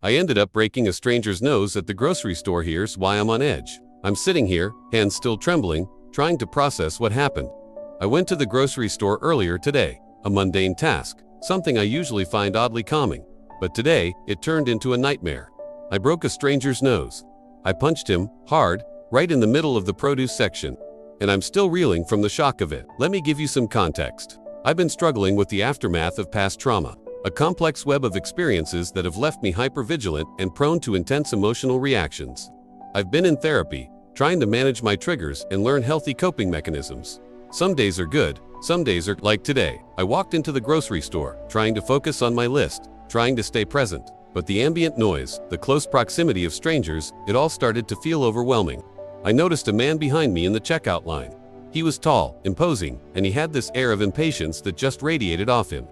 I ended up breaking a stranger's nose at the grocery store. Here's why I'm on edge. I'm sitting here, hands still trembling, trying to process what happened. I went to the grocery store earlier today, a mundane task, something I usually find oddly calming. But today, it turned into a nightmare. I broke a stranger's nose. I punched him, hard, right in the middle of the produce section. And I'm still reeling from the shock of it. Let me give you some context. I've been struggling with the aftermath of past trauma, a complex web of experiences that have left me hypervigilant and prone to intense emotional reactions. I've been in therapy, trying to manage my triggers and learn healthy coping mechanisms. Some days are good, some days are like today. I walked into the grocery store, trying to focus on my list, trying to stay present. But the ambient noise, the close proximity of strangers, it all started to feel overwhelming. I noticed a man behind me in the checkout line. He was tall, imposing, and he had this air of impatience that just radiated off him.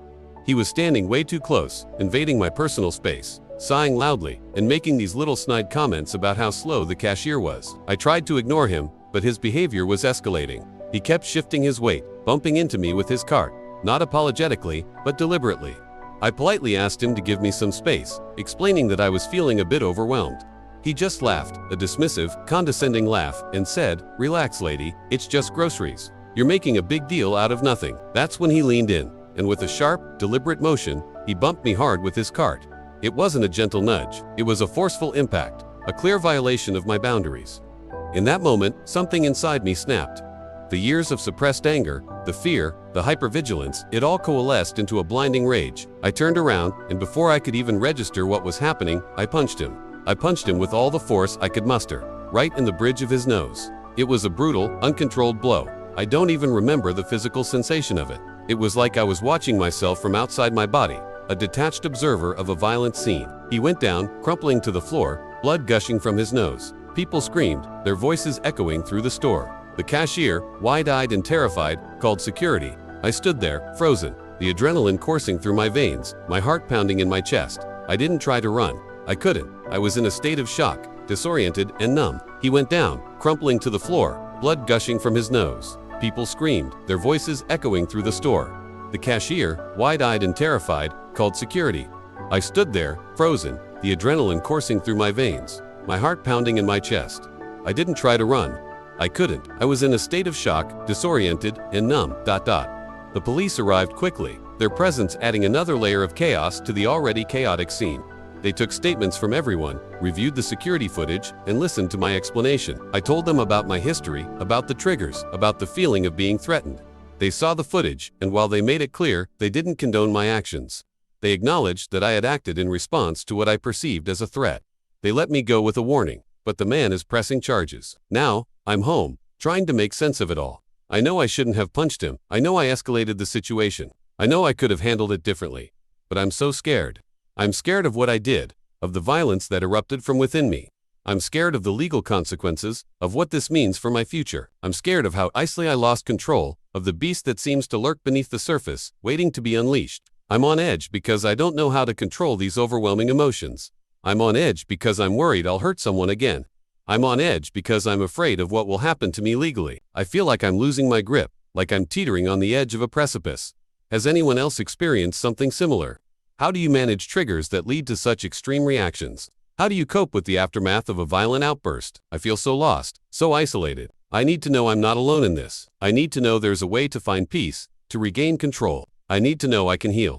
He was standing way too close, invading my personal space, sighing loudly, and making these little snide comments about how slow the cashier was. I tried to ignore him, but his behavior was escalating. He kept shifting his weight, bumping into me with his cart, not apologetically, but deliberately. I politely asked him to give me some space, explaining that I was feeling a bit overwhelmed. He just laughed, a dismissive, condescending laugh, and said, "Relax, lady, it's just groceries. You're making a big deal out of nothing." That's when he leaned in, and with a sharp, deliberate motion, he bumped me hard with his cart. It wasn't a gentle nudge, it was a forceful impact, a clear violation of my boundaries. In that moment, something inside me snapped. The years of suppressed anger, the fear, the hypervigilance, it all coalesced into a blinding rage. I turned around, and before I could even register what was happening, I punched him. I punched him with all the force I could muster, right in the bridge of his nose. It was a brutal, uncontrolled blow. I don't even remember the physical sensation of it. It was like I was watching myself from outside my body, a detached observer of a violent scene. He went down, crumpling to the floor, blood gushing from his nose. People screamed, their voices echoing through the store. The cashier, wide-eyed and terrified, called security. I stood there, frozen, the adrenaline coursing through my veins, my heart pounding in my chest. I didn't try to run. I couldn't. I was in a state of shock, disoriented and numb. He went down, crumpling to the floor, blood gushing from his nose. People screamed, their voices echoing through the store. The cashier, wide-eyed and terrified, called security. I stood there, frozen, the adrenaline coursing through my veins, my heart pounding in my chest. I didn't try to run. I couldn't. I was in a state of shock, disoriented, and numb. The police arrived quickly, their presence adding another layer of chaos to the already chaotic scene. They took statements from everyone, reviewed the security footage, and listened to my explanation. I told them about my history, about the triggers, about the feeling of being threatened. They saw the footage, and while they made it clear, they didn't condone my actions. They acknowledged that I had acted in response to what I perceived as a threat. They let me go with a warning, but the man is pressing charges. Now, I'm home, trying to make sense of it all. I know I shouldn't have punched him. I know I escalated the situation. I know I could have handled it differently. But I'm so scared. I'm scared of what I did, of the violence that erupted from within me. I'm scared of the legal consequences, of what this means for my future. I'm scared of how easily I lost control, of the beast that seems to lurk beneath the surface, waiting to be unleashed. I'm on edge because I don't know how to control these overwhelming emotions. I'm on edge because I'm worried I'll hurt someone again. I'm on edge because I'm afraid of what will happen to me legally. I feel like I'm losing my grip, like I'm teetering on the edge of a precipice. Has anyone else experienced something similar? How do you manage triggers that lead to such extreme reactions? How do you cope with the aftermath of a violent outburst? I feel so lost, so isolated. I need to know I'm not alone in this. I need to know there's a way to find peace, to regain control. I need to know I can heal.